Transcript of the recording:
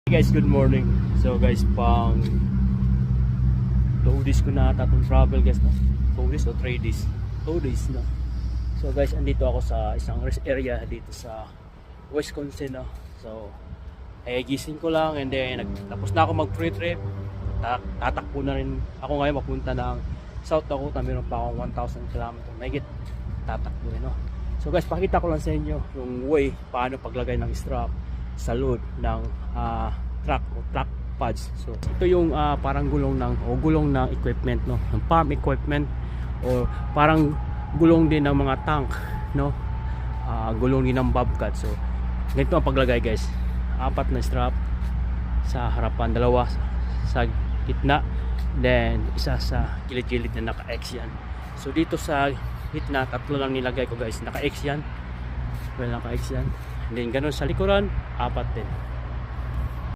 Hey guys, good morning. So guys, pang 2 days ko na ata itong travel guys, no? 2 days o 3 days? 2 days na. So guys, andito ako sa isang rest area dito sa Wisconsin, no? So gising ko lang and then tapos na ako mag pre-trip. Tatakbo na rin ako ngayon papunta ng South Dakota. Meron pa akong 1,000 km mahigit tatakbo, no? So guys, pakita ko lang sa inyo yung way paano paglagay ng strap sa load ng truck o truck pads. So ito yung parang gulong ng equipment, no, ng pump equipment o parang gulong din ng mga tank, no, gulong din ng bobcat. So ganito ang paglagay guys, 4 na strap sa harapan, 2 sa gitna, then isa sa gilid-gilid na naka-X yan. So dito sa gitna 3 lang nilagay ko guys, naka-X yan, well, naka-X yan. And then ganun sa likuran, 4 din.